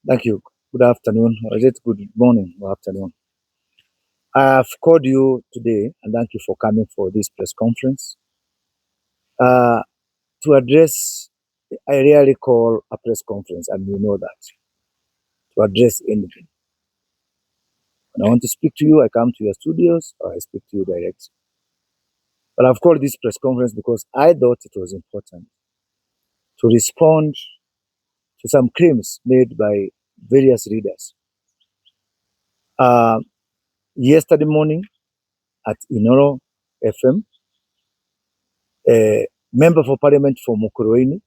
Thank you. Good afternoon, or is it good morning or afternoon? I've called you today and thank you for coming for this press conference. Uh, to address, I rarely call a press conference, and you know that, to address anything. When I want to speak to you, I come to your studios or I speak to you direct. But I've called this press conference because I thought it was important to respond to some claims made by various readers. Uh, Yesterday morning at Inoro FM, a member for parliament for Mukurweini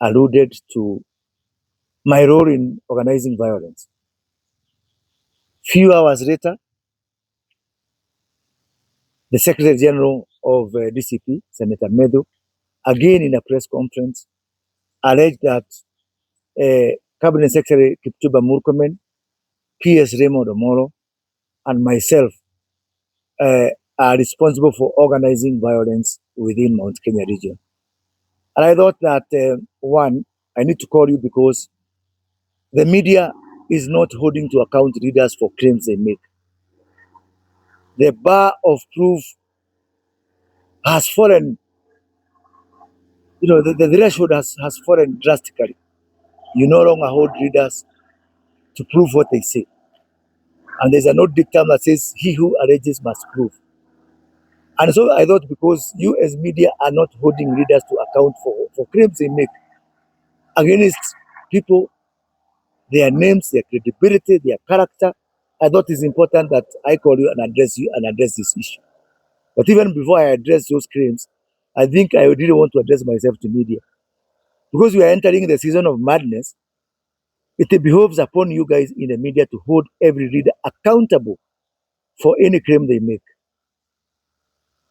alluded to my role in organizing violence. Few hours later, the Secretary General of DCP, Senator Medo, again in a press conference, alleged that Cabinet Secretary Kipchumba Murkomen, PS Raymond Omoro, and myself are responsible for organizing violence within Mount Kenya region. And I thought that, one, I need to call you because the media is not holding to account leaders for claims they make. The bar of proof has fallen, the threshold has fallen drastically. You no longer hold leaders to prove what they say. And there's an old dictum that says, he who alleges must prove. And so I thought because you as media are not holding leaders to account for claims they make against people, their names, their credibility, their character, I thought it's important that I call you and address this issue. But even before I address those claims, I think I didn't want to address myself to media. Because we are entering the season of madness, it behoves upon you guys in the media to hold every reader accountable for any claim they make.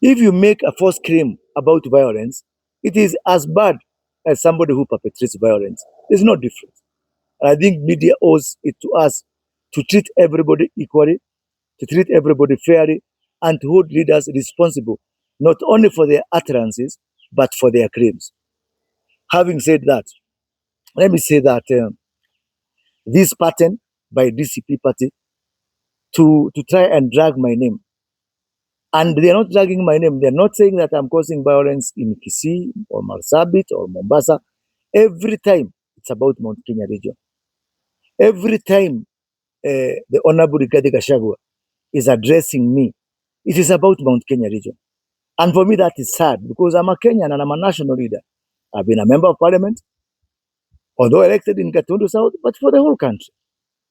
If you make a false claim about violence, it is as bad as somebody who perpetrates violence. There's no difference. And I think media owes it to us to treat everybody equally, to treat everybody fairly, and to hold leaders responsible, not only for their utterances, but for their claims. Having said that, let me say that this pattern by DCP party to try and drag my name, and they're not dragging my name, they're not saying that I'm causing violence in Kisii or Marsabit or Mombasa. Every time it's about Mount Kenya region. Every time the Honorable Rigathi Gachagua is addressing me, it is about Mount Kenya region. And for me, that is sad because I'm a Kenyan and I'm a national leader. I've been a member of parliament, although elected in Gatundu South, but for the whole country.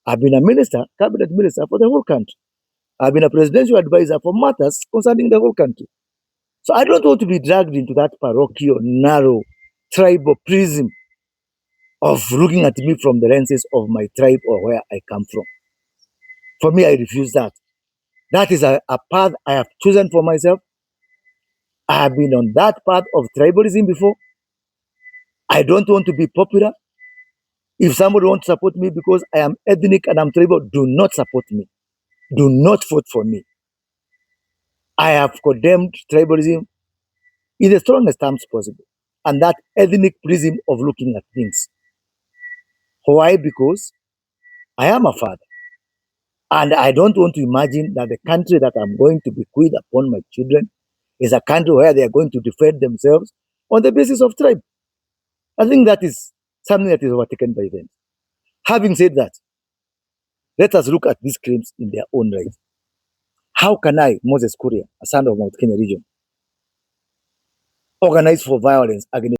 I've been a minister, cabinet minister for the whole country. I've been a presidential advisor for matters concerning the whole country. So I don't want to be dragged into that parochial, narrow, tribal prism of looking at me from the lenses of my tribe or where I come from. For me, I refuse that. That is a path I have chosen for myself. I have been on that path of tribalism before. I don't want to be popular. If somebody wants to support me because I am ethnic and I'm tribal, do not support me. Do not vote for me. I have condemned tribalism in the strongest terms possible. And that ethnic prism of looking at things. Why? Because I am a father. And I don't want to imagine that the country that I'm going to bequeath upon my children is a country where they are going to defend themselves on the basis of tribe. I think that is something that is overtaken by them. Having said that, let us look at these claims in their own right. How can I, Moses Kuria, a son of Mount Kenya region, organize for violence against